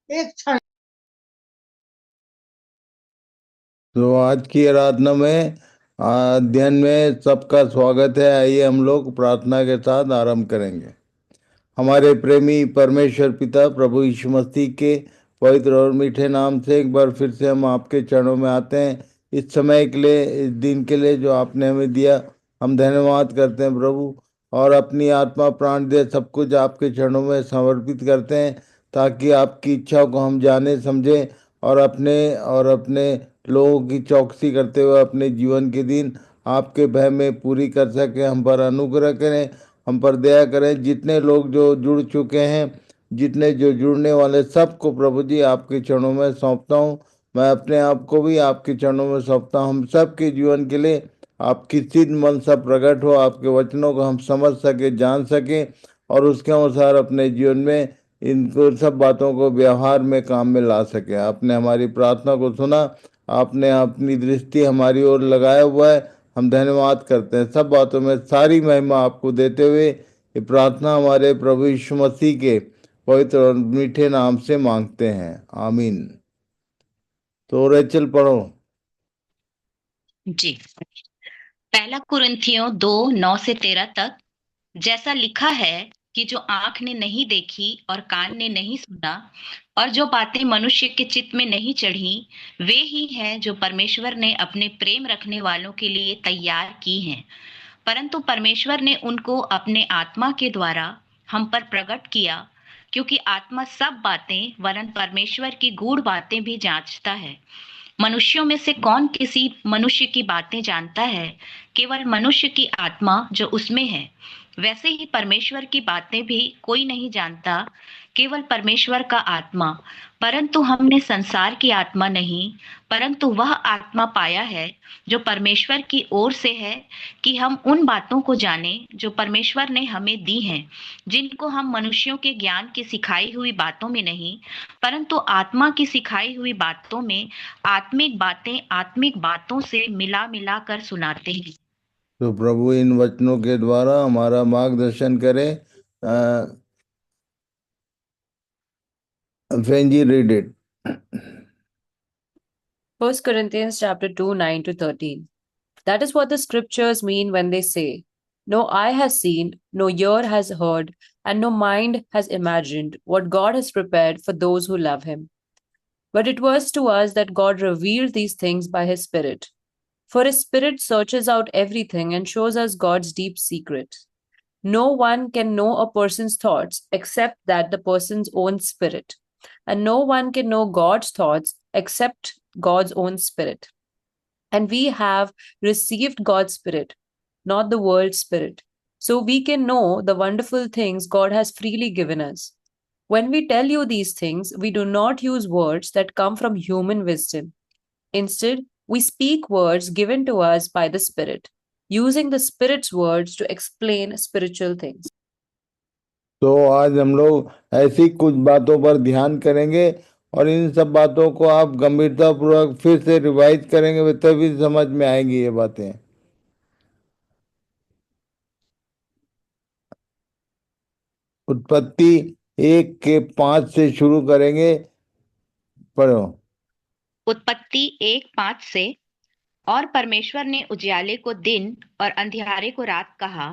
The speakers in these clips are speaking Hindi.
एक क्षण। तो आज की आराधना में अध्ययन में सबका स्वागत है। आइए हम लोग प्रार्थना के साथ आरंभ करेंगे। हमारे प्रेमी परमेश्वर पिता प्रभु यीशु मसीह के पवित्र और मीठे नाम से एक बार फिर से हम आपके चरणों में आते हैं। इस समय के लिए, इस दिन के लिए जो आपने हमें दिया, हम धन्यवाद करते हैं प्रभु। और अपनी आत्मा प्राण दे सब कुछ आपके चरणों में समर्पित करते हैं, ताकि आपकी इच्छाओं को हम जाने समझें और अपने लोगों की चौकसी करते हुए अपने जीवन के दिन आपके भय में पूरी कर सके। हम पर अनुग्रह करें, हम पर दया करें। जितने लोग जो जुड़ चुके हैं, जितने जो जुड़ने वाले, सबको प्रभु जी आपके चरणों में सौंपता हूँ। मैं अपने आप को भी आपके चरणों में सौंपता हूँ। हम सबके जीवन के लिए आपकी सिद्ध मनसा प्रकट हो, आपके वचनों को हम समझ सके, जान सके और उसके अनुसार अपने जीवन में इनको सब बातों को व्यवहार में काम में ला सके। आपने हमारी प्रार्थना को सुना, आपने अपनी दृष्टि हमारी ओर लगाया हुआ है। हम धन्यवाद करते हैं। सब बातों में सारी महिमा आपको देते हुए ये प्रार्थना हमारे प्रभु यीशु मसीह के पवित्र और मीठे नाम से मांगते हैं, आमीन। तो रेचल पढ़ो। जी। पहला कुरिन्थियों 2:9 से 13 तक। जैसा लिखा है कि जो आंख ने नहीं देखी और कान ने नहीं सुना और जो बातें मनुष्य के चित्त में नहीं चढ़ी, वे ही हैं जो परमेश्वर ने अपने प्रेम रखने वालों के लिए तैयार की हैं। परंतु परमेश्वर ने उनको अपने आत्मा के द्वारा हम पर प्रकट किया, क्योंकि आत्मा सब बातें वरन परमेश्वर की गूढ़ बातें भी जांचता है। मनुष्यों में से कौन किसी मनुष्य की बातें जानता है? केवल मनुष्य की आत्मा जो उसमें है। वैसे ही परमेश्वर की बातें भी कोई नहीं जानता, केवल परमेश्वर का आत्मा। परंतु हमने संसार की आत्मा नहीं, परंतु वह आत्मा पाया है जो परमेश्वर की ओर से है, कि हम उन बातों को जानें जो परमेश्वर ने हमें दी हैं, जिनको हम मनुष्यों के ज्ञान की सिखाई हुई बातों में नहीं, परंतु आत्मा की सिखाई हुई बातों में आत्मिक बातें आत्मिक बातों से मिला मिला कर सुनाते हैं। तो प्रभु इन वचनों के द्वारा हमारा मार्गदर्शन करें। फेंजी read it. 1 Corinthians chapter 2, 9 to 13. That is what the scriptures mean when they say, no eye has seen, no ear has heard, and no mind has imagined what God has prepared for those who love him. But it was to us that God revealed these things by his Spirit. For his Spirit searches out everything and shows us God's deep secrets. No one can know a person's thoughts except that the person's own spirit. And no one can know God's thoughts except God's own spirit. And we have received God's spirit, not the world's spirit. So we can know the wonderful things God has freely given us. When we tell you these things, we do not use words that come from human wisdom. Instead, we speak words given to us by the Spirit, using the Spirit's words to explain spiritual things. तो आज हम लोग ऐसी कुछ बातों पर ध्यान करेंगे और इन सब बातों को आप गंभीरता पूर्वक फिर से रिवाइज करेंगे, वे तभी समझ में आएंगी ये बातें। उत्पत्ति 1:5 से शुरू करेंगे। पढ़ो। उत्पत्ति 1:5 से। और परमेश्वर ने उजियाले को दिन और अंधियारे को रात कहा,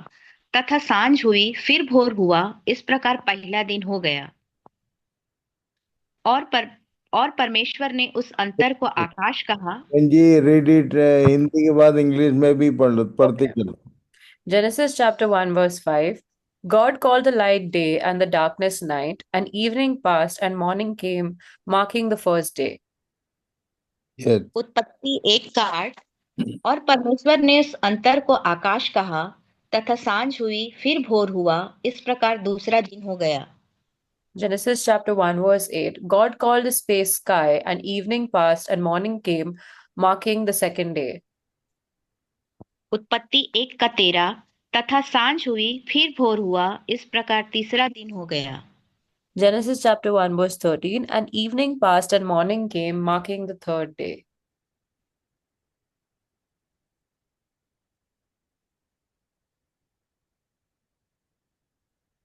तथा सांझ हुई फिर भोर हुआ, इस प्रकार पहला दिन हो गया। और पर और परमेश्वर ने उस अंतर को आकाश कहा। जी रीड इट, हिंदी के बाद इंग्लिश में भी पढ़ लो, पढ़ते Okay. चलो। Genesis chapter 1, verse 5. God called the light day and the darkness night, and evening passed and morning came, marking the first day. Yes. उत्पत्ति 1:8। और परमेश्वर ने उस अंतर को आकाश कहा, तथा सांझ हुई फिर भोर हुआ, इस प्रकार दूसरा दिन हो गया। Genesis chapter 1, verse 8. God called the space sky, and evening passed and morning came, marking the second day. उत्पत्ति 1:13। तथा सांझ हुई फिर भोर हुआ, इस प्रकार तीसरा दिन हो गया। Genesis chapter 1, verse 13. And evening passed and morning came, marking the third day.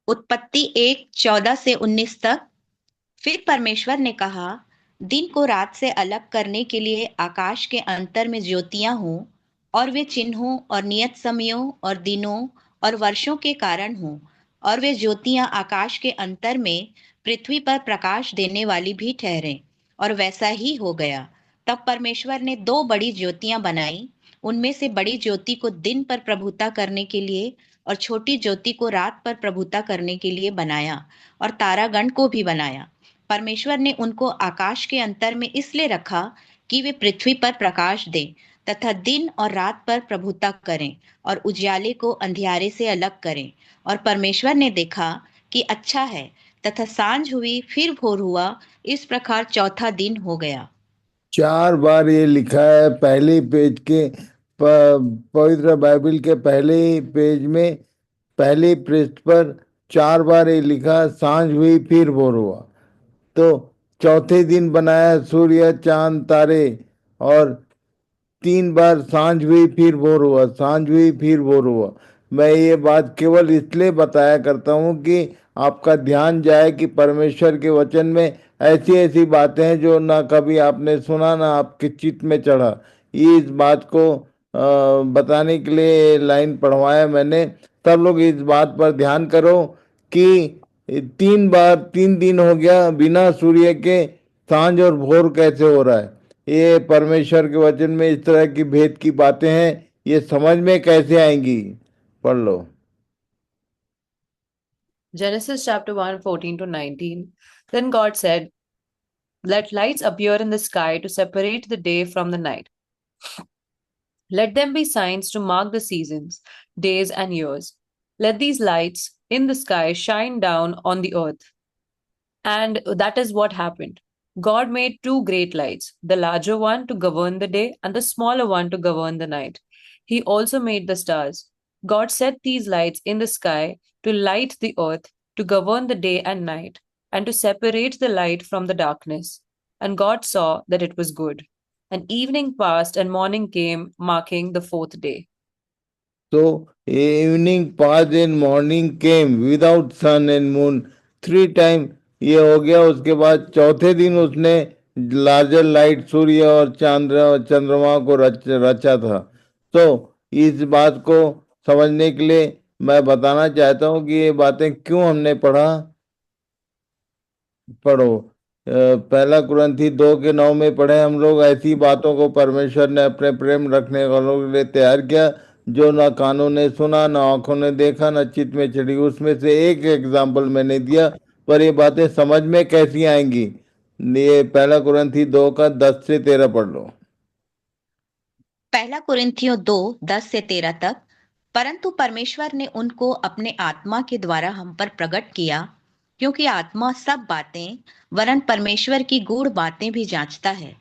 उत्पत्ति 1:14 से 19 तक। फिर परमेश्वर ने कहा, दिन को रात से अलग करने के लिए आकाश के अंतर में ज्योतियां हों, और वे चिन्हों और नियत समयों और दिनों और वर्षों के कारण हों, और वे ज्योतियां आकाश के अंतर में पृथ्वी पर प्रकाश देने वाली भी ठहरें। और वैसा ही हो गया। तब परमेश्वर ने दो बड़ी ज्योतियां बनाई। उनमें से बड़ी ज्योति को दिन पर प्रभुता करने के लिए और छोटी ज्योति को रात पर प्रभुता करने के लिए बनाया, और तारागण को भी बनाया। परमेश्वर ने उनको आकाश के अंतर में इसलिए रखा कि वे पृथ्वी पर प्रकाश दें तथा दिन और रात पर प्रभुता करें और उजियाले को अंधियारे से अलग करें। और परमेश्वर ने देखा कि अच्छा है। तथा सांझ हुई, फिर भोर हुआ। इस प्रकार चौथा दिन हो गया। 4 बार ये लिखा है पहले पेज के पवित्र बाइबल के पहले पेज में, पहले पृष्ठ पर 4 बार ये लिखा, सांझ हुई फिर भोर हुआ। तो चौथे दिन बनाया सूर्य चांद तारे, और 3 बार सांझ हुई फिर भोर हुआ, सांझ हुई फिर भोर हुआ। मैं ये बात केवल इसलिए बताया करता हूँ कि आपका ध्यान जाए कि परमेश्वर के वचन में ऐसी ऐसी बातें हैं जो ना कभी आपने सुना ना आपके चित्त में चढ़ा। ये इस बात को बताने के लिए लाइन पढ़वाया मैंने। सब लोग इस बात पर ध्यान करो कि 3 बार 3 दिन हो गया बिना सूर्य के सांझ और भोर कैसे हो रहा है। ये परमेश्वर के वचन में इस तरह की भेद की बातें हैं, ये समझ में कैसे आएंगी? पढ़ लो। Genesis chapter 1, 14 to 19. Then God said, let lights appear in the sky to separate the day from the night. Let them be signs to mark the seasons, days, and years. Let these lights in the sky shine down on the earth. And that is what happened. God made two great lights, the larger one to govern the day and the smaller one to govern the night. He also made the stars. God set these lights in the sky to light the earth, to govern the day and night, and to separate the light from the darkness. And God saw that it was good. And evening passed and morning came, marking the fourth day. So evening passed and morning came without sun and moon 3 times। ये हो गया। उसके बाद चौथे दिन उसने लार्जर लाइट सूर्य और चंद्रमा को रचा था। तो इस बात को समझने के लिए मैं बताना चाहता हूँ कि ये बातें क्यों हमने पढ़ा। पढ़ो। पहला कुरिन्थी 2:9 में पढ़े हम लोग, ऐसी बातों को परमेश्वर ने अपने प्रेम रखने वालों के लिए तैयार किया, जो ना कानों ने सुना, ना आंखों ने देखा, ना चित्त में चढ़ी। उसमें से एक एग्जाम्पल मैंने दिया, पर ये बातें समझ में कैसी आएंगी? ये पहला कुरिन्थी 2 का 10 से 13 पढ़ लो। पहला कुरिन्थियों 2:10 से 13 तक। परंतु परमेश्वर ने उनको अपने आत्मा के द्वारा हम पर प्रकट किया, क्योंकि आत्मा सब बातें वरन परमेश्वर की गूढ़ बातें भी जांचता है।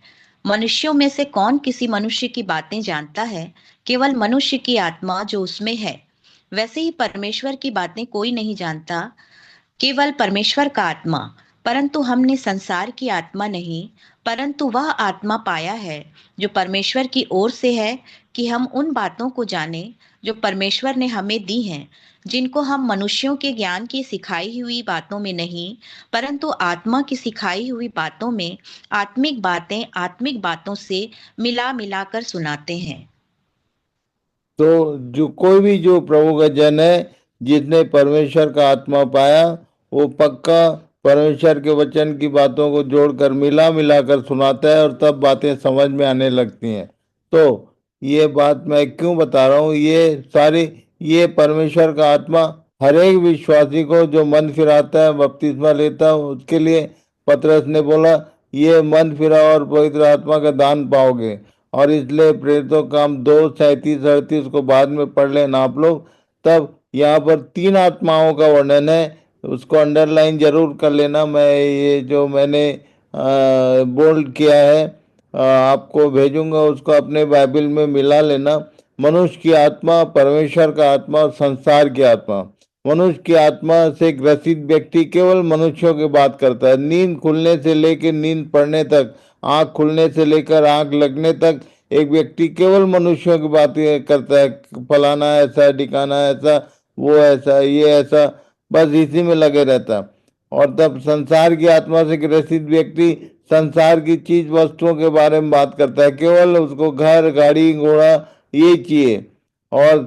मनुष्यों में से कौन किसी मनुष्य की बातें जानता है? केवल मनुष्य की आत्मा जो उसमें है। वैसे ही परमेश्वर की बातें कोई नहीं जानता, केवल परमेश्वर का आत्मा। परंतु हमने संसार की आत्मा नहीं, परंतु वह आत्मा पाया है जो परमेश्वर की ओर से है, कि हम उन बातों को जाने जो परमेश्वर ने हमें दी हैं, जिनको हम मनुष्यों के ज्ञान की सिखाई हुई बातों में नहीं, परंतु आत्मा की सिखाई हुई बातों में आत्मिक बातें आत्मिक बातों से मिला मिलाकर सुनाते हैं। तो जो कोई भी जो प्रभु का जन है, जिसने परमेश्वर का आत्मा पाया, वो पक्का परमेश्वर के वचन की बातों को जोड़कर मिला मिलाकर सुनाता है, और तब बातें समझ में आने लगती हैं। तो ये बात मैं क्यों बता रहा हूँ, ये परमेश्वर का आत्मा हर एक विश्वासी को जो मन फिराता है, बपतिस्मा लेता है, उसके लिए पतरस ने बोला, ये मन फिरा और पवित्र आत्मा का दान पाओगे। और इसलिए प्रेरितों काम 2:37-38 को बाद में पढ़ लेना आप लोग। तब यहाँ पर 3 आत्माओं का वर्णन है, उसको अंडरलाइन जरूर कर लेना। मैं ये जो मैंने बोल्ड किया है आपको भेजूंगा, उसको अपने बाइबल में मिला लेना। मनुष्य की आत्मा, परमेश्वर का आत्मा और संसार की आत्मा। मनुष्य की आत्मा से ग्रसित व्यक्ति केवल मनुष्यों की बात करता है। नींद खुलने से लेकर नींद पड़ने तक, आंख खुलने से लेकर आंख लगने तक एक व्यक्ति केवल मनुष्यों की बातें करता है। फलाना ऐसा, ढिकाना ऐसा, वो ऐसा, ये ऐसा, बस इसी में लगे रहता। और तब संसार की आत्मा से ग्रसित व्यक्ति संसार की चीज वस्तुओं के बारे में बात करता है, केवल उसको घर गाड़ी घोड़ा ये चाहिए। और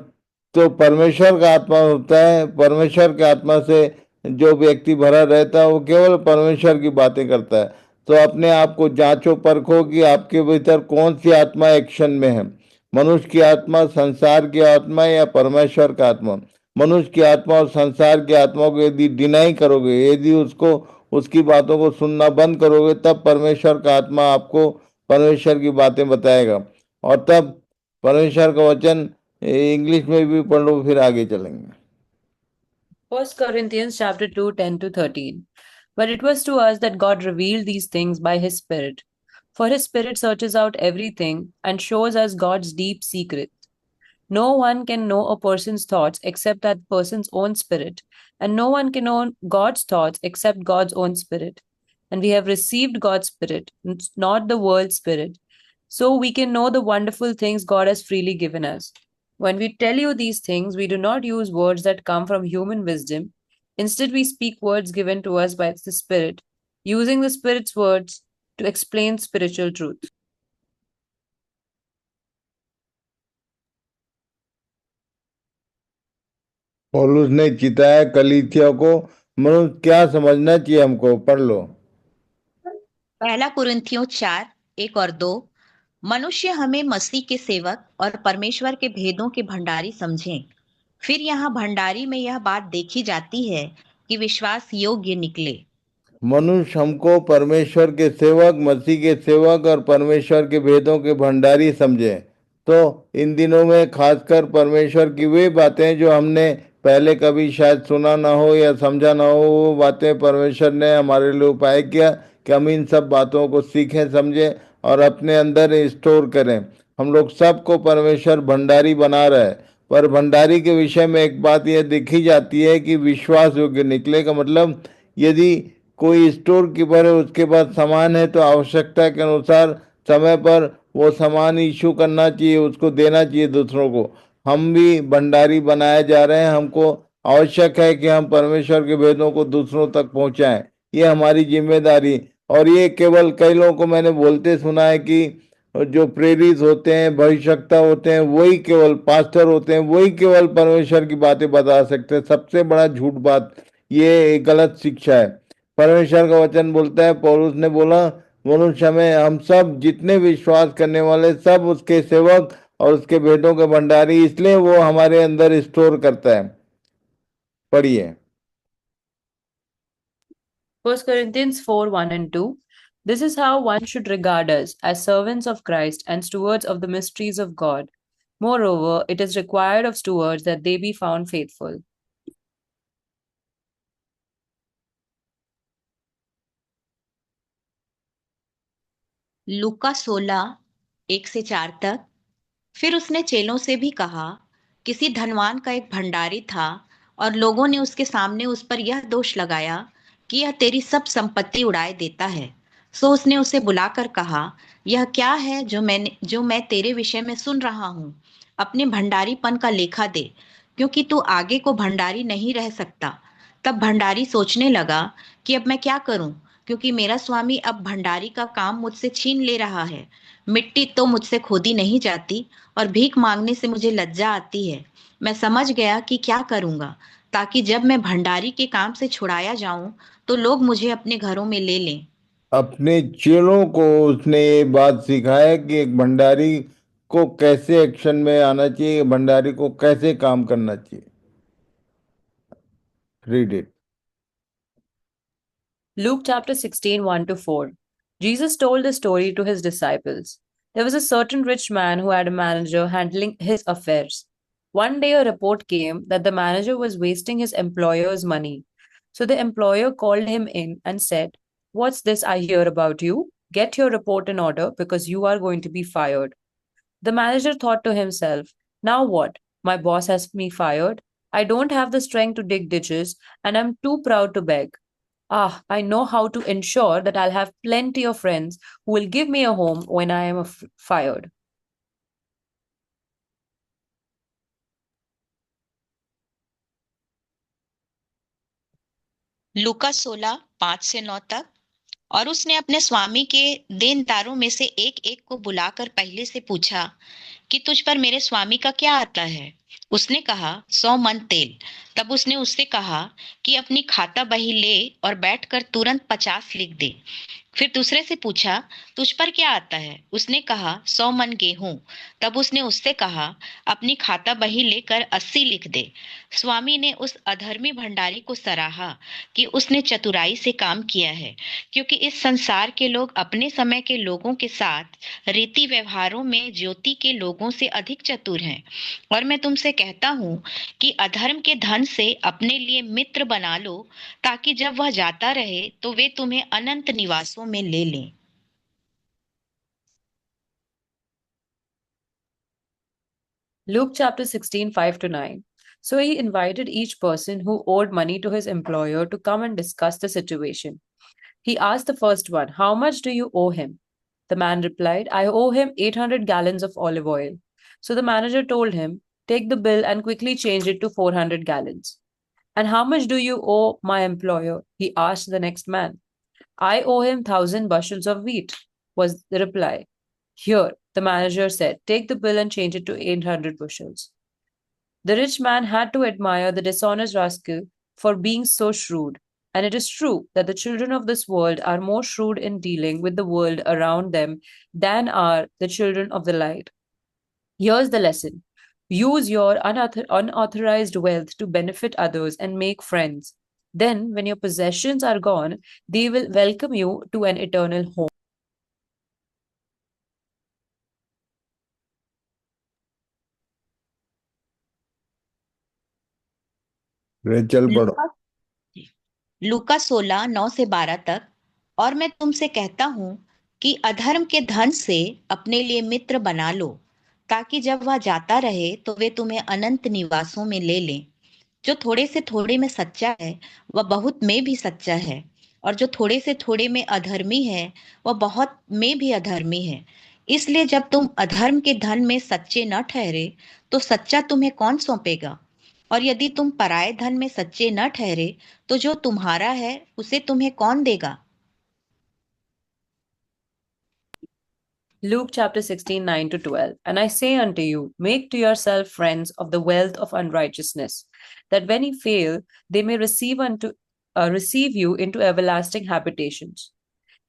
तो परमेश्वर का आत्मा होता है, परमेश्वर के आत्मा से जो व्यक्ति भरा रहता है वो केवल परमेश्वर की बातें करता है। तो अपने आप को जांचो परखो कि आपके भीतर कौन सी आत्मा एक्शन में है, मनुष्य की आत्मा, संसार की आत्मा या परमेश्वर का आत्मा। मनुष्य की आत्मा और संसार की आत्मा को यदि डिनाई करोगे, यदि उसको उसकी बातों को सुनना बंद करोगे, तब परमेश्वर का आत्मा आपको परमेश्वर की बातें बताएगा। और तब परमेश्वर का वचन इंग्लिश में भी पढ़ लो, फिर आगे चलेंगे। 1 Corinthians chapter 2, 10 to 13. But it was to us that God revealed these things by his Spirit. For his Spirit searches out everything and shows us God's deep secret. No one can know a person's thoughts except that person's own spirit, and no one can know God's thoughts except God's own spirit. And we have received God's spirit, not the world's spirit, so we can know the wonderful things God has freely given us. When we tell you these things, we do not use words that come from human wisdom. Instead, we speak words given to us by the Spirit, using the Spirit's words to explain spiritual truth. पौलुस ने चिताया कलीसिया को, मनुष्य क्या समझना चाहिए हमको, पढ़ लो। पहला कुरिन्थियों 4:1 और 2। मनुष्य हमें मसीह के सेवक और परमेश्वर के भेदों के भंडारी समझें। फिर यहाँ भंडारी में यह बात देखी जाती है कि विश्वास योग्य निकले। मनुष्य हमको परमेश्वर के सेवक, मसीह के सेवक और परमेश्वर के भेदों के भंडारी समझे। तो इन दिनों में खासकर परमेश्वर की वे बातें जो हमने पहले कभी शायद सुना ना हो या समझा ना हो, वो बातें परमेश्वर ने हमारे लिए उपाय किया कि हम इन सब बातों को सीखें, समझें और अपने अंदर स्टोर करें। हम लोग सबको परमेश्वर भंडारी बना रहा है। पर भंडारी के विषय में एक बात यह देखी जाती है कि विश्वास योग्य निकले का मतलब, यदि कोई स्टोर कीपर है, उसके पास सामान है, तो आवश्यकता के अनुसार समय पर वो सामान इशू करना चाहिए, उसको देना चाहिए दूसरों को। हम भी भंडारी बनाए जा रहे हैं। हमको आवश्यक है कि हम परमेश्वर के वेदों को दूसरों तक पहुंचाएं। ये हमारी जिम्मेदारी। और ये केवल कई लोगों को मैंने बोलते सुना है कि जो प्रेरित होते हैं, भविष्यवक्ता होते हैं, वही केवल पास्टर होते हैं, वही केवल परमेश्वर की बातें बता सकते हैं। सबसे बड़ा झूठ बात, ये गलत शिक्षा है। परमेश्वर का वचन बोलता है, पौलुस ने बोला, मनुष्य में हम सब जितने विश्वास करने वाले सब उसके सेवक और उसके भेदों के भंडारी, इसलिए वो हमारे अंदर स्टोर करता है। पढ़िए। 1 Corinthians 4, 1 and 2. This is how one should regard us, as servants of Christ and stewards of the mysteries of God. Moreover, it is required of stewards that they be found faithful. लूका 16:1 से 4 तक। फिर उसने चेलों से भी कहा, किसी धनवान का एक भंडारी था और लोगों ने उसके सामने उस पर यह दोष लगाया कि यह तेरी सब संपत्ति उड़ाए देता है। सो उसने उसे बुलाकर कहा, यह क्या है जो मैं तेरे विषय में सुन रहा हूँ। अपने भंडारीपन का लेखा दे, क्योंकि तू आगे को भंडारी नहीं रह सकता। तब भंडारी सोचने लगा कि अब मैं क्या करूं, क्योंकि मेरा स्वामी अब भंडारी का काम मुझसे छीन ले रहा है। मिट्टी तो मुझसे खोदी नहीं जाती और भीख मांगने से मुझे लज्जा आती है। मैं समझ गया कि क्या करूंगा, ताकि जब मैं भंडारी के काम से छुड़ाया जाऊं तो लोग मुझे अपने घरों में ले लें। अपने चेलों को उसने ये बात सिखाया कि एक भंडारी को कैसे एक्शन में आना चाहिए, भंडारी को कैसे काम करना चाहिए। Read it. Luke chapter 16, 1 to 4. Jesus told the story to his disciples. There was a certain rich man who had a manager handling his affairs. One day, a report came that the manager was wasting his employer's money. So the employer called him in and said, "What's this I hear about you? Get your report in order because you are going to be fired." The manager thought to himself, "Now what? My boss has me fired. I don't have the strength to dig ditches, and I'm too proud to beg. Ah, I know how to ensure that I'll have plenty of friends who will give me a home when I am fired." लूका 16:5 से 9 तक। और उसने अपने स्वामी के देनदारों में से एक एक को बुलाकर पहले से पूछा कि तुझ पर मेरे स्वामी का क्या आता है। उसने कहा, 100 मन तेल। तब उसने उससे कहा कि अपनी खाता बही ले और बैठकर तुरंत 50 लिख दे। फिर दूसरे से पूछा, तुझ पर क्या आता है। उसने कहा, 100 मन गेहूं। तब उसने उससे कहा, अपनी खाता बही लेकर 80 लिख दे। स्वामी ने उस अधर्मी भंडारी को सराहा कि उसने चतुराई से काम किया है, क्योंकि इस संसार के लोग अपने समय के लोगों के साथ रीति व्यवहारों में ज्योति के लोगों से अधिक चतुर हैं। और मैं तुमसे कहता हूँ कि अधर्म के धन से अपने लिए मित्र बना लो, ताकि जब वह जाता रहे तो वे तुम्हें अनंत निवासों में ले लें। Luke chapter 16, 5 to 9. So he invited each person who owed money to his employer to come and discuss the situation. He asked the first one, how much do you owe him? The man replied, I owe him 800 gallons of olive oil. So the manager told him, take the bill and quickly change it to 400 gallons. And how much do you owe my employer? He asked the next man. I owe him 1,000 bushels of wheat, was the reply. Here, the manager said, take the bill and change it to 800 bushels. The rich man had to admire the dishonest rascal for being so shrewd. And it is true that the children of this world are more shrewd in dealing with the world around them than are the children of the light. Here's the lesson: use your unauthorized wealth to benefit others and make friends. Then, when your possessions are gone, they will welcome you to an eternal home. Rachel पढ़ो। लूका लूका 16:9 से 12 तक। और मैं तुमसे कहता हूँ कि अधर्म के धन से अपने लिए मित्र बना लो, ताकि जब वह जाता रहे तो वे तुम्हें अनंत निवासों में ले लें। जो थोड़े से थोड़े में सच्चा है, वह बहुत में भी सच्चा है। और जो थोड़े से थोड़े में अधर्मी है, वह बहुत में भी अधर्मी है। इसलिए जब तुम अधर्म के धन में सच्चे न ठहरे, तो सच्चा तुम्हें कौन सौंपेगा। और यदि तुम पराये धन में सच्चे न ठहरे, तो जो तुम्हारा है उसे तुम्हें कौन देगा। Luke chapter 16, 9 to 12. And I say unto you, make to yourself friends of the wealth of unrighteousness, that when ye fail, they may receive you into everlasting habitations.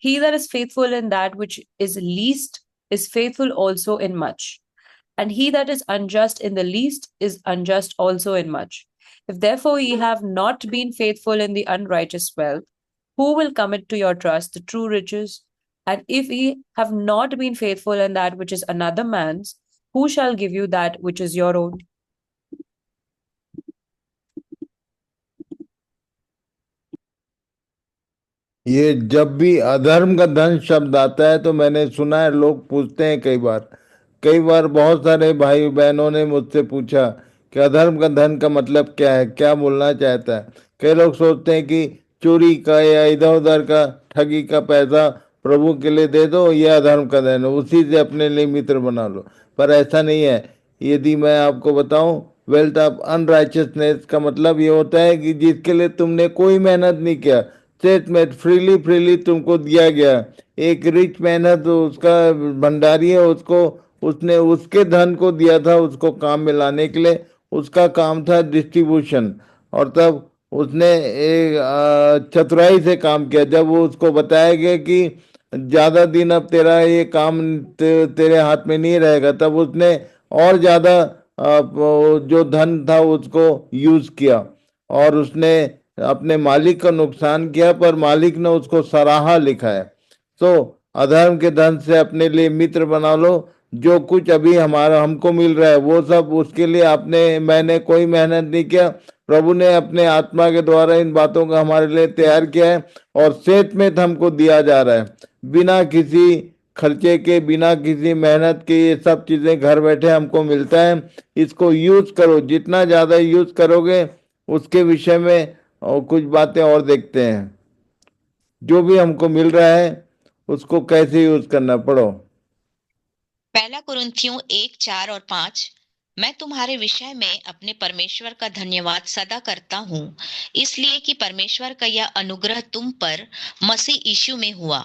He that is faithful in that which is least is faithful also in much. And he that is unjust in the least is unjust also in much. If therefore ye have not been faithful in the unrighteous wealth, who will commit to your trust the true riches? And if ye have not been faithful in that which is another man's, who shall give you that which is your own? ये जब भी अधर्म का धन शब्द आता है तो मैंने सुना है, लोग पूछते हैं कई बार बहुत सारे भाई बहनों ने मुझसे पूछा कि अधर्म का धन का मतलब क्या है, क्या बोलना चाहता है। कई लोग सोचते हैं कि चोरी का या इधर उधर का ठगी का पैसा प्रभु के लिए दे दो, यह अधर्म का धन है, उसी से अपने लिए मित्र बना लो। पर ऐसा नहीं है। यदि मैं आपको बताऊं, वेल्थ ऑफ अनराइचियसनेस का मतलब ये होता है कि जिसके लिए तुमने कोई मेहनत नहीं किया, स्टेट में फ्रीली फ्रीली तुमको दिया गया। एक रिच मैन है तो उसका भंडारी है, उसको उसने उसके धन को दिया था उसको काम में लाने के लिए। उसका काम था डिस्ट्रीब्यूशन। और तब उसने एक चतुराई से काम किया। जब वो उसको बताया गया कि ज्यादा दिन अब तेरा ये काम तेरे हाथ में नहीं रहेगा, तब उसने और ज्यादा वो जो धन था उसको यूज किया। और उसने अपने मालिक का नुकसान किया, पर मालिक ने उसको सराहा लिखा है। तो अधर्म के धन से अपने लिए मित्र बना लो। जो कुछ अभी हमारा हमको मिल रहा है वो सब उसके लिए आपने मैंने कोई मेहनत नहीं किया, प्रभु ने अपने आत्मा के द्वारा इन बातों को हमारे लिए तैयार किया है और सेत में हमको दिया जा रहा है। बिना किसी खर्चे के, बिना किसी मेहनत के ये सब चीजें घर बैठे हमको मिलता है। इसको यूज करो, जितना ज्यादा यूज करोगे उसके विषय में और कुछ बातें और देखते हैं। जो भी हमको मिल रहा है उसको कैसे यूज करना, पढ़ो। पहला कुरिन्थियों 1:4 और 5। मैं तुम्हारे विषय में अपने परमेश्वर का धन्यवाद सदा करता हूँ, इसलिए कि परमेश्वर का यह अनुग्रह तुम पर मसीह यीशु में हुआ,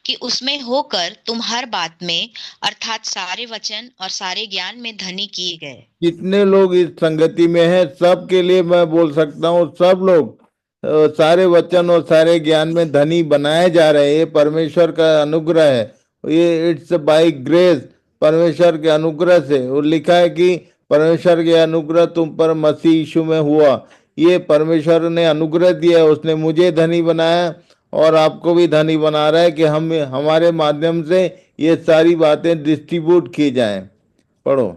कि उसमें होकर तुम हर बात में अर्थात सारे वचन और सारे ज्ञान में धनी किए गए। कितने लोग इस संगति में हैं, सब के लिए मैं बोल सकता हूँ, सब लोग सारे वचन और सारे ज्ञान में धनी बनाए जा रहे हैं। ये परमेश्वर का अनुग्रह है, ये इट्स बाय ग्रेस, परमेश्वर के अनुग्रह से। और लिखा है कि परमेश्वर के अनुग्रह तुम पर मसीह यीशु में हुआ। ये परमेश्वर ने अनुग्रह दिया है, उसने मुझे धनी बनाया और आपको भी धनी बना रहा है कि हम हमारे माध्यम से ये सारी बातें डिस्ट्रीब्यूट की जाएं। पढ़ो।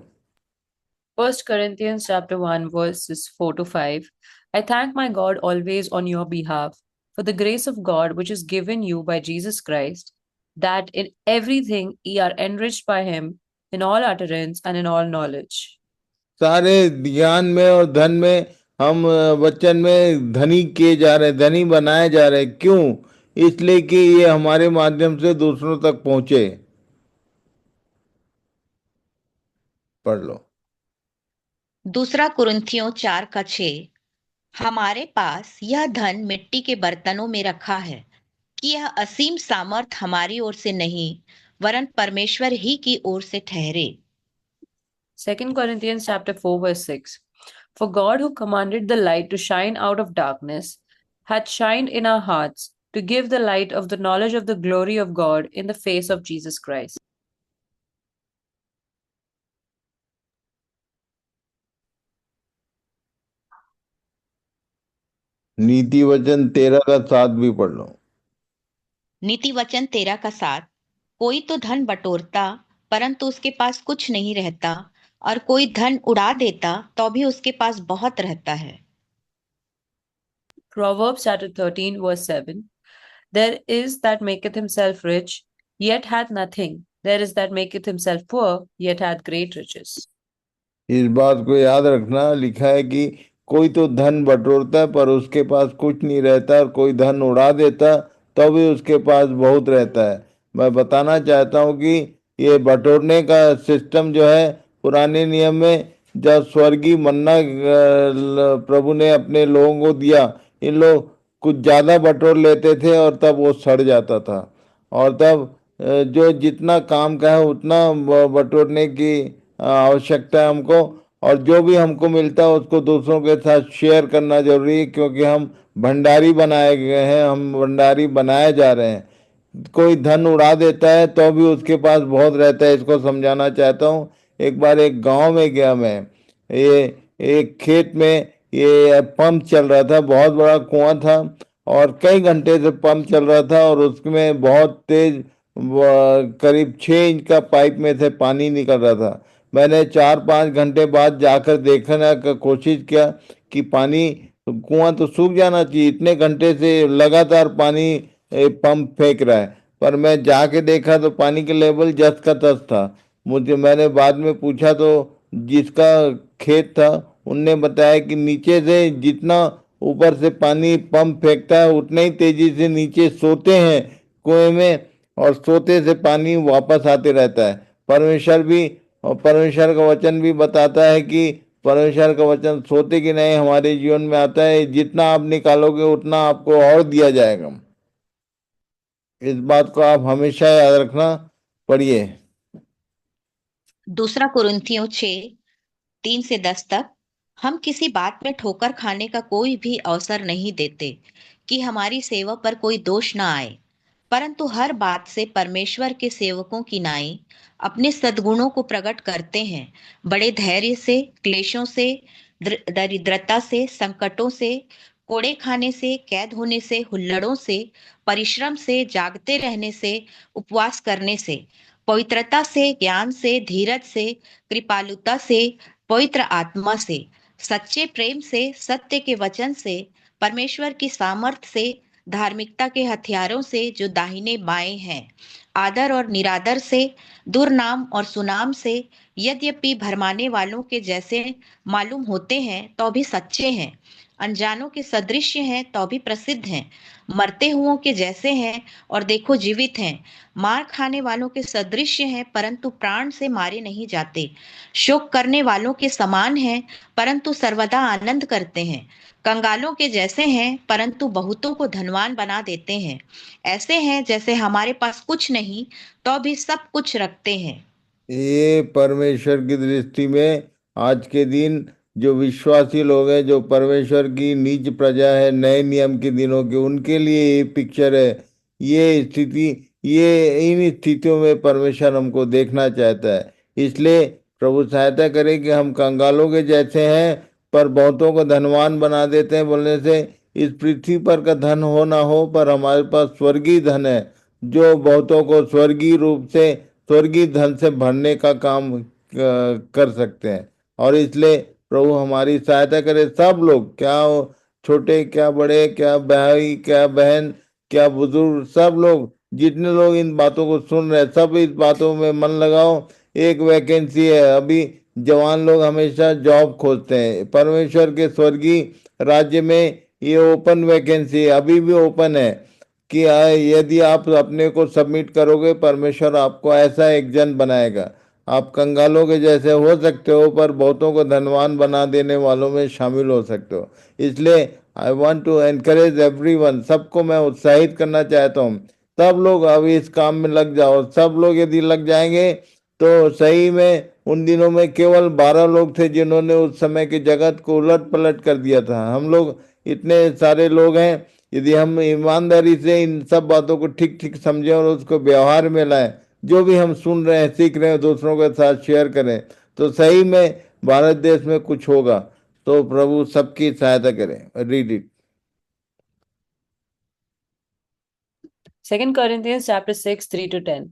1 Corinthians chapter 1 verses 4 to 5. I thank my God always on your behalf for the grace of God which is given you by Jesus Christ, that in everything ye are enriched by him in all utterance and in all knowledge. सारे ज्ञान में और धन में हम वचन में धनी किए जा रहे हैं, धनी बनाए जा रहे हैं। क्यों? इसलिए कि ये हमारे माध्यम से दूसरों तक पहुंचे। पढ़ लो। दूसरा कुरिन्थियों 4:6। हमारे पास यह धन मिट्टी के बर्तनों में रखा है, कि यह असीम सामर्थ हमारी ओर से नहीं, वरन परमेश्वर ही की ओर से ठहरे। 2 Corinthians chapter 4 verse 6. For God who commanded the light to shine out of darkness hath shined in our hearts to give the light of the knowledge of the glory of God in the face of Jesus Christ. नीति वचन 13 का 7 भी पढ़ लो। नीति वचन 13:7। कोई तो धन बटोरता, परंतु उसके पास कुछ नहीं रहता, और कोई धन उड़ा देता तो भी उसके पास बहुत रहता है। Proverbs chapter 13 verse 7. There is that maketh himself rich, yet hath nothing. There is that maketh himself poor, yet hath great riches. इस बात को याद रखना, लिखा है कि कोई तो धन बटोरता है पर उसके पास कुछ नहीं रहता, और कोई धन उड़ा देता तो भी उसके पास बहुत रहता है। मैं बताना चाहता हूँ कि ये बटोरने का सिस्टम जो है, पुराने नियम में जब स्वर्गीय मन्ना प्रभु ने अपने लोगों को दिया, इन लोग कुछ ज़्यादा बटोर लेते थे और तब वो सड़ जाता था। और तब जो जितना काम का है उतना बटोरने की आवश्यकता है हमको, और जो भी हमको मिलता है उसको दूसरों के साथ शेयर करना जरूरी है, क्योंकि हम भंडारी बनाए गए हैं, हम भंडारी बनाए जा रहे हैं। कोई धन उड़ा देता है तो भी उसके पास बहुत रहता है, इसको समझाना चाहता हूँ। एक बार एक गांव में गया मैं, ये एक खेत में ये पंप चल रहा था, बहुत बड़ा कुआं था और कई घंटे से पंप चल रहा था, और उसमें बहुत तेज करीब 6 इंच का पाइप में से पानी निकल रहा था। मैंने 4-5 घंटे बाद जाकर देखने का कोशिश किया कि पानी, कुआं तो सूख जाना चाहिए, इतने घंटे से लगातार पानी पंप फेंक रहा है। पर मैं जाके देखा तो पानी के लेवल जस का तस था। मैंने बाद में पूछा तो जिसका खेत था उनने बताया कि नीचे से जितना ऊपर से पानी पंप फेंकता है उतने ही तेजी से नीचे सोते हैं कुएं में, और सोते से पानी वापस आते रहता है। परमेश्वर भी, और परमेश्वर का वचन भी बताता है कि परमेश्वर का वचन सोते कि नहीं हमारे जीवन में आता है, जितना आप निकालोगे उतना आपको और दिया जाएगा। इस बात को आप हमेशा याद रखना। पढ़िए। दूसरा कुरिन्थियों 6:3 से 10 तक। हम किसी बात में ठोकर खाने का कोई भी अवसर नहीं देते, कि हमारी सेवा पर कोई दोष न आए, परंतु हर बात से परमेश्वर के सेवकों की नाई अपने सद्गुणों को प्रकट करते हैं, बड़े धैर्य से, क्लेशों से, दरिद्रता से, संकटों से, कोड़े खाने से, कैद होने से, हुल्लड़ों से, परिश्रम से, जागते रहने से, उपवास करने से, पवित्रता से, ज्ञान से, धीरज से, कृपालुता से, पवित्र आत्मा से, सच्चे प्रेम से, सत्य के वचन से, परमेश्वर की सामर्थ से, धार्मिकता के हथियारों से जो दाहिने बाएं हैं, आदर और निरादर से, दुर्नाम और सुनाम से, यद्यपि भरमाने वालों के जैसे मालूम होते हैं तो भी सच्चे हैं, अनजानों के सदृश्य हैं तो भी प्रसिद्ध हैं, मरते हुओं के जैसे हैं और देखो जीवित हैं, मार खाने वालों के सदृश्य हैं परंतु प्राण से मारे नहीं जाते, शोक करने वालों के समान हैं परंतु सर्वदा आनंद करते हैं, कंगालों के जैसे हैं परंतु बहुतों को धनवान बना देते हैं, ऐसे हैं जैसे हमारे पास कुछ नहीं तो भी सब कुछ रखते हैं। ये परमेश्वर की दृष्टि में आज के दिन जो विश्वासी लोग हैं, जो परमेश्वर की नीच प्रजा है नए नियम के दिनों के, उनके लिए ये पिक्चर है। ये स्थिति, ये इन स्थितियों में परमेश्वर हमको देखना चाहता है। इसलिए प्रभु सहायता करे कि हम कंगालों के जैसे हैं पर बहुतों को धनवान बना देते हैं, बोलने से इस पृथ्वी पर का धन हो ना हो, पर हमारे पास स्वर्गीय धन है जो बहुतों को स्वर्गीय रूप से, स्वर्गीय धन से भरने का काम कर सकते हैं। और इसलिए प्रभु हमारी सहायता करे। सब लोग, क्या हो, छोटे क्या बड़े, क्या भाई क्या बहन, क्या बुजुर्ग, सब लोग, जितने लोग इन बातों को सुन रहे हैं, सब इस बातों में मन लगाओ। एक वैकेंसी है अभी। जवान लोग हमेशा जॉब खोजते हैं, परमेश्वर के स्वर्गीय राज्य में ये ओपन वैकेंसी है, अभी भी ओपन है कि यदि आप अपने को सबमिट करोगे, परमेश्वर आपको ऐसा एक जन बनाएगा। आप कंगालों के जैसे हो सकते हो पर बहुतों को धनवान बना देने वालों में शामिल हो सकते हो। इसलिए I want to encourage everyone, सबको मैं उत्साहित करना चाहता हूँ। सब लोग अब इस काम में लग जाओ। सब लोग यदि लग जाएंगे तो सही में, उन दिनों में केवल 12 लोग थे जिन्होंने उस समय के जगत को उलट पलट कर दिया था। हम लोग इतने सारे लोग हैं, यदि हम ईमानदारी से इन सब बातों को ठीक ठीक समझें और उसको व्यवहार में लाएं, जो भी हम सुन रहे हैं सीख रहे हैं दूसरों के साथ शेयर करें, तो सही में भारत देश में कुछ होगा। तो प्रभु सबकी सहायता करें। Read it. 2 Corinthians chapter 6, 3 to 10.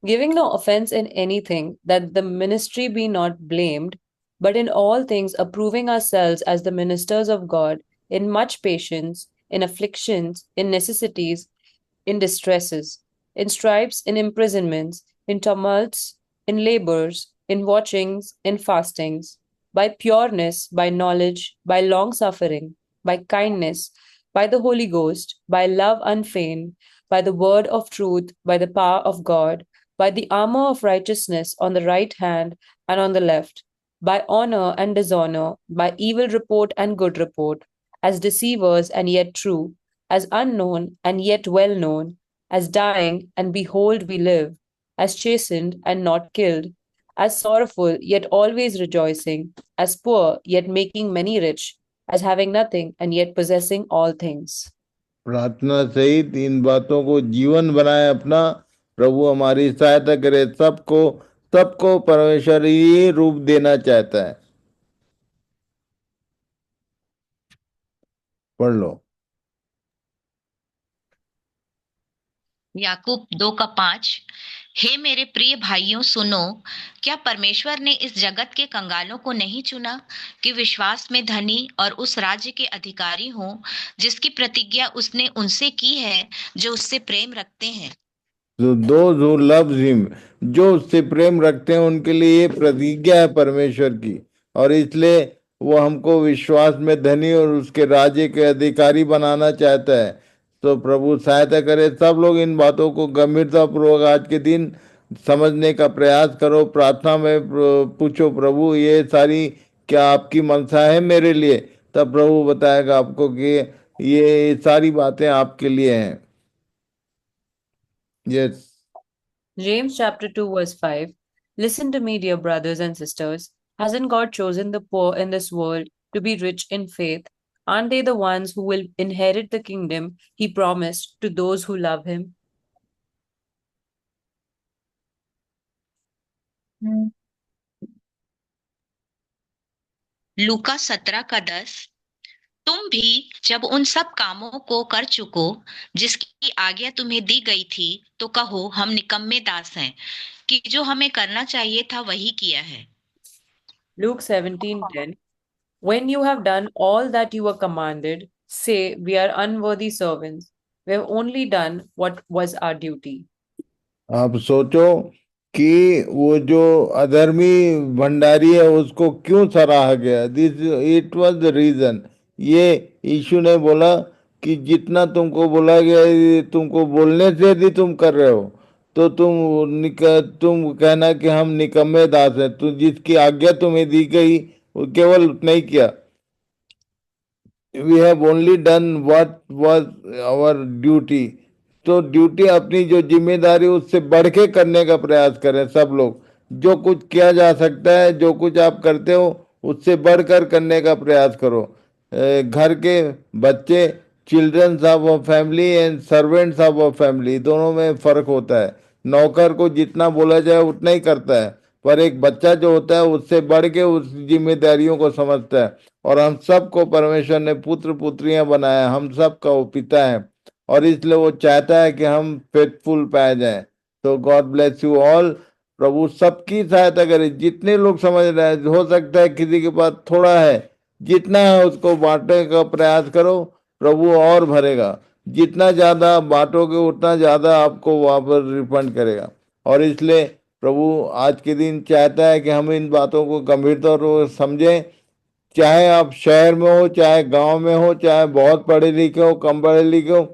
Giving no offense in anything, that the ministry be not blamed, but in all things approving ourselves as the ministers of God, in much patience, in afflictions, in necessities, in distresses, in stripes, in imprisonments, in tumults, in labors, in watchings, in fastings, by pureness, by knowledge, by long suffering, by kindness, by the Holy Ghost, by love unfeigned, by the word of truth, by the power of God, by the armor of righteousness on the right hand and on the left, by honor and dishonor, by evil report and good report, as deceivers and yet true, as unknown and yet well known, as dying and behold we live, as chastened and not killed, as sorrowful yet always rejoicing, as poor yet making many rich, as having nothing and yet possessing all things. प्रार्थना सहित इन बातों को जीवन बनाए अपना। प्रभु हमारी सहायता करे। सबको, सबको परमेश्वर ये रूप देना चाहता है। पढ़ लो। याकूब 2:5। हे मेरे प्रिय भाइयों सुनो, क्या परमेश्वर ने इस जगत के कंगालों को नहीं चुना कि विश्वास में धनी और उस राज्य के अधिकारी हों जिसकी प्रतिज्ञा उसने उनसे की है जो उससे प्रेम रखते हैं। तो दोज हु लव्स हिम, जो उससे प्रेम रखते हैं उनके लिए ये प्रतिज्ञा है परमेश्वर की। और इसलिए वो हमको विश्वास में धनी और उसके राज्य के अधिकारी बनाना चाहता है। तो प्रभु सहायता करे। सब लोग इन बातों को गंभीरता पूर्वक आज के दिन समझने का प्रयास करो। प्रार्थना में पूछो, प्रभु ये सारी क्या आपकी मनसा है मेरे लिए? तब प्रभु बताएगा आपको कि ये सारी बातें आपके लिए हैं। Yes. James chapter 2, verse 5. Listen to me, dear brothers and sisters. Hasn't God chosen the poor in this world to be rich in faith? Aren't they the ones who will inherit the kingdom he promised to those who love him? लूका 17:10। तुम भी जब उन सब कामों को कर चुको जिसकी आज्ञा तुम्हें दी गई थी तो कहो, हम निकम्मे दास हैं कि जो हमें करना चाहिए था वही किया है। Luke 17:10. When you have done all that you were commanded, say, we are unworthy servants. We have only done what was our duty. आप सोचो कि वो जो अधर्मी भंडारी है उसको क्यों सराहा गया। This it was the reason. ये यीशु ने बोला कि जितना तुमको बोला गया ये तुमको बोलने से यदि तुम कर रहे हो तो तुम कहना कि हम निकम्मे दास हैं। तू जिसकी आज्ञा तुम्हें दी गई वो केवल उतना ही किया। We have only done what was our duty. तो ड्यूटी अपनी जो जिम्मेदारी उससे बढ़ के करने का प्रयास करें सब लोग। जो कुछ किया जा सकता है, जो कुछ आप करते हो उससे बढ़कर करने का प्रयास करो। घर के बच्चे, childrens of a family and servants of a family, दोनों में फर्क होता है। नौकर को जितना बोला जाए उतना ही करता है, पर एक बच्चा जो होता है उससे बढ़ के उस जिम्मेदारियों को समझता है। और हम सबको परमेश्वर ने पुत्र पुत्रियां बनाया, हम सबका वो पिता है, और इसलिए वो चाहता है कि हम फेथफुल पाए जाएं। तो गॉड ब्लेस यू ऑल। प्रभु सबकी सहायता करे। जितने लोग समझ रहे हैं, हो सकता है किसी के पास थोड़ा है, जितना है उसको बांटने का प्रयास करो, प्रभु और भरेगा। जितना ज्यादा बांटोगे उतना ज्यादा आपको वापस रिफंड करेगा। और इसलिए प्रभु आज के दिन चाहता है कि हम इन बातों को गंभीरता से समझें। चाहे आप शहर में हो, चाहे गांव में हो, चाहे बहुत पढ़े लिखे हो, कम पढ़े लिखे हो,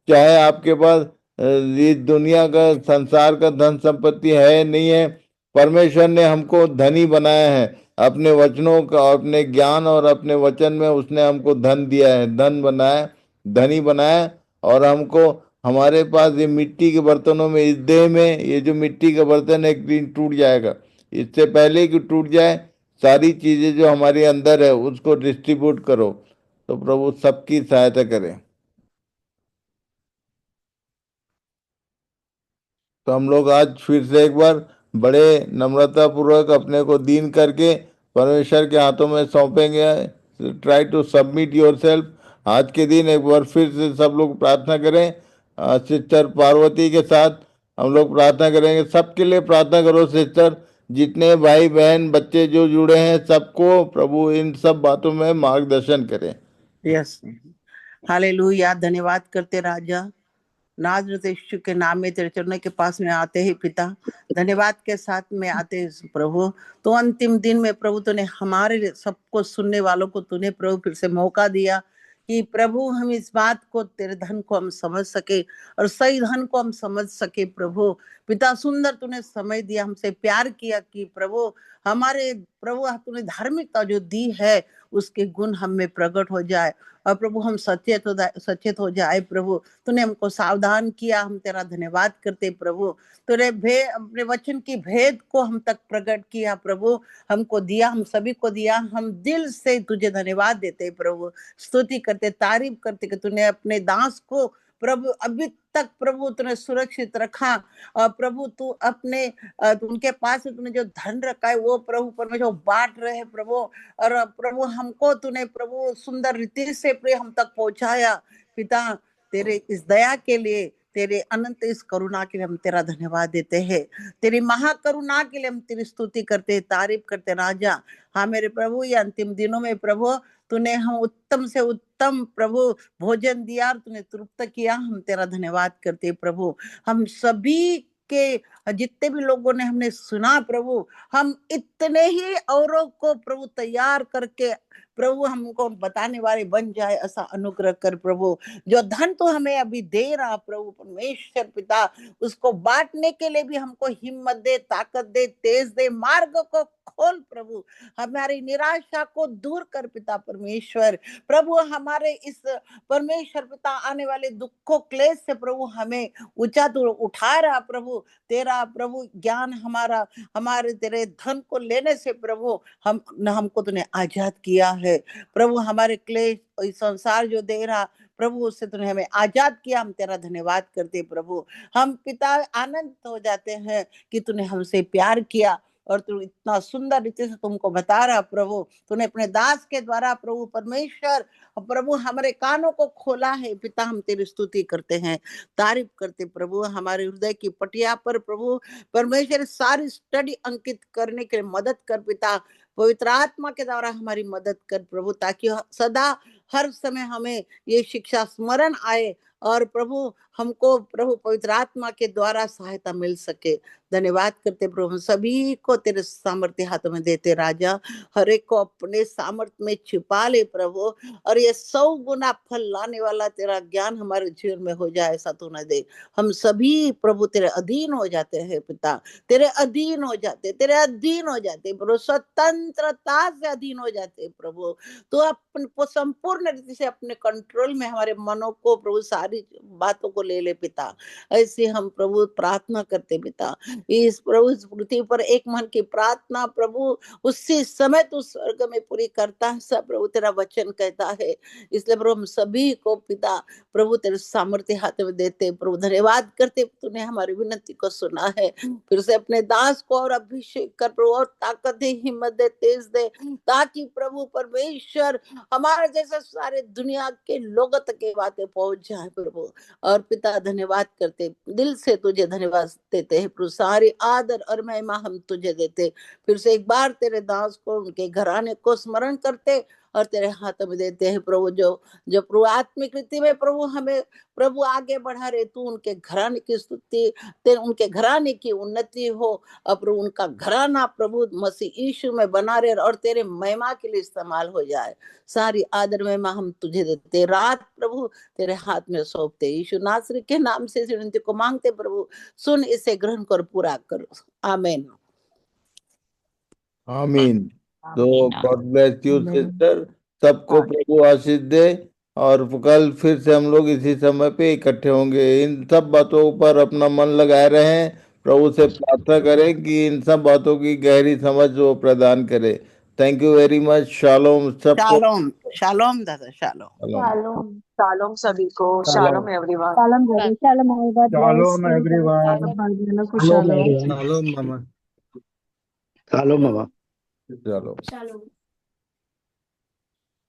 चाहे आपके पास ये दुनिया का संसार का धन संपत्ति है नहीं है, परमेश्वर ने हमको धनी बनाया है। अपने वचनों का, अपने ज्ञान और अपने वचन में उसने हमको धन दिया है, धन बनाया, धनी बनाया। और हमको, हमारे पास ये मिट्टी के बर्तनों में, इस देह में ये जो मिट्टी का बर्तन है एक दिन टूट जाएगा। इससे पहले कि टूट जाए, सारी चीजें जो हमारे अंदर है उसको डिस्ट्रीब्यूट करो। तो प्रभु सबकी सहायता करे। तो हम लोग आज फिर से एक बार बड़े नम्रता पूर्वक अपने को दीन करके परमेश्वर के हाथों में सौंपेंगे। Try to submit yourself. आज के दिन एक बार फिर से सब लोग प्रार्थना करें। सिस्टर पार्वती के साथ हम लोग प्रार्थना करेंगे। सबके लिए प्रार्थना करो सिस्टर। जितने भाई बहन बच्चे जो जुड़े हैं सबको प्रभु इन सब बातों में मार्गदर्शन करें। Yes, hallelujah. धन्यवाद करते राजा, नाज़रेत यीशु के नाम में तेरे चरणों के पास में आते ही पिता, धन्यवाद के साथ में आते हैं प्रभु। तो अंतिम दिन में प्रभु तूने हमारे सबको सुनने वालों को तूने प्रभु फिर से मौका दिया कि प्रभु हम इस बात को, तेरे धन को हम समझ सके और सही धन को हम समझ सके। प्रभु पिता सुंदर तूने समय दिया, हमसे प्यार किया कि प्रभु हमारे प्रभु तूने धार्मिकता जो दी है उसके गुण हम में प्रकट हो जाए और प्रभु हम सचेत हो जाए। प्रभु तूने हमको सावधान किया, हम तेरा धन्यवाद करते प्रभु। तूने अपने वचन की भेद को हम तक प्रकट किया प्रभु, हमको दिया, हम सभी को दिया। हम दिल से तुझे धन्यवाद देते प्रभु, स्तुति करते, तारीफ करते कि तूने अपने दास को प्रभु अभी तक प्रभु तूने सुरक्षित रखा। और प्रभु तू अपने उनके पास तूने जो धन रखा है वो प्रभु परमेश्वर बांट रहे हैं प्रभु। और प्रभु हमको तूने प्रभु सुंदर रीति से प्रिय हम तक पहुंचाया पिता। तेरे इस दया के लिए, तेरे अनंत इस करुणा के लिए हम तेरा धन्यवाद देते हैं। तेरी महाकरुणा के लिए हम तेरी स्तुति करते, तारीफ करते राजा। हाँ मेरे प्रभु, ये अंतिम दिनों में प्रभु तूने हम उत्तम से उत्तम प्रभु भोजन दिया और तूने तृप्त किया, हम तेरा धन्यवाद करते प्रभु। हम सभी के जितने भी लोगों ने हमने सुना प्रभु, हम इतने ही औरों को प्रभु तैयार करके प्रभु हमको बताने वाले बन जाए, ऐसा अनुग्रह कर प्रभु। जो धन तो हमें अभी दे रहा प्रभु परमेश्वर पिता, उसको बांटने के लिए भी हमको हिम्मत दे, ताकत दे, तेज दे, मार्ग को खोल प्रभु। हमारी निराशा को दूर कर पिता परमेश्वर। प्रभु हमारे इस परमेश्वर पिता आने वाले दुखों क्लेश से प्रभु हमें ऊंचा तो उठा रहा प्रभु। तेरा प्रभु ज्ञान हमारा, हमारे तेरे धन को लेने से प्रभु हमको तूने आजाद किया है प्रभु। हमारे क्लेश इस संसार जो दे रहा प्रभु, उससे तूने हमें आजाद किया, हम तेरा धन्यवाद करते प्रभु। हम पिता आनंद हो जाते हैं कि तूने हमसे प्यार किया और तू इतना सुंदर रीति से तुमको बता रहा प्रभु। तूने अपने दास के द्वारा प्रभु परमेश्वर प्रभु हमारे कानों को खोला है पिता। हम तेरी स्तुति करते हैं, तारीफ करते प्रभु। हमारे हृदय की पटिया पर प्रभु परमेश्वर सारी स्टडी अंकित करने के लिए मदद कर पिता। पवित्र आत्मा के द्वारा हमारी मदद कर प्रभु, ताकि सदा हर समय हमें ये शिक्षा स्मरण आए और प्रभु हमको प्रभु पवित्र आत्मा के द्वारा सहायता मिल सके। धन्यवाद करते प्रभु, हम सभी को तेरे सामर्थ्य हाथों में देते राजा, हर एक को अपने सामर्थ्य में छिपा ले प्रभु, और ये 100 गुना फल लाने वाला तेरा ज्ञान हमारे जीवन में हो जाए, ऐसा तू न दे। हम सभी प्रभु तेरे अधीन हो जाते हैं पिता, तेरे अधीन हो जाते, तेरे अधीन हो जाते प्रभु, स्वतंत्रता से अधीन हो जाते प्रभु। तो अपन को संपूर्ण रीति से अपने कंट्रोल में हमारे मनों को प्रभु, सारी बातों को ले ले पिता। ऐसे हम प्रभु प्रार्थना करते पिता, इस प्रभु इस पृथ्वी पर एक मन की प्रार्थना प्रभु उसी समय तू स्वर्ग में पूरी करता है, सब प्रभु तेरा वचन कहता है। इसलिए प्रभु हम सभी को पिता प्रभु तेरे सामर्थ्य हाथ में देते प्रभु, धन्यवाद करते तूने हमारी विनती को सुना है। फिर से अपने दास को और अभिषेक कर प्रभु, और ताकत दे, हिम्मत दे, तेज दे, ताकि प्रभु परमेश्वर हमारे जैसे सारे दुनिया के लोगों तक ये बातें पहुंच जाए प्रभु। और पिता धन्यवाद करते, दिल से तुझे धन्यवाद देते हैं प्रभु, सारी आदर और महिमा हम तुझे देते। फिर से एक बार तेरे दास को, उनके घराने को स्मरण करते और तेरे हाथों में देते हैं प्रभु। जो जो प्रभु आत्मिक रीति में प्रभु हमें प्रभु आगे बढ़ा रहे, तू उनके घराने की स्तुति, उनके घराने की उन्नति हो, और प्रभु उनका घराना प्रभु मसीह यीशु में बना रहे और तेरे महिमा के लिए इस्तेमाल हो जाए। सारी आदर महिमा हम तुझे देते, रात प्रभु तेरे हाथ में सौंपते, यीशु नासरी के नाम से इस विनती को मांगते प्रभु, सुन इसे ग्रहण कर पूरा करो, आमीन। आमीन। तो आमीन। गॉड ब्लेस यू आमीन। सिस्टर, सबको प्रभु आशीष दे। और कल फिर से हम लोग इसी समय पे इकट्ठे होंगे। इन सब बातों पर अपना मन लगाए रहें, प्रभु से प्रार्थना करें कि इन सब बातों की गहरी समझ वो प्रदान करे। Thank you very much. Shalom सबको। शालोम, शालोम दादा, शालोम। शालोम। Shalom सभी को, shalom. shalom everyone. Shalom, brother. Shalom, all. God bless. Shalom everyone. Shalom. Shalom mama. Shalom, Mama. Shalom. Shalom.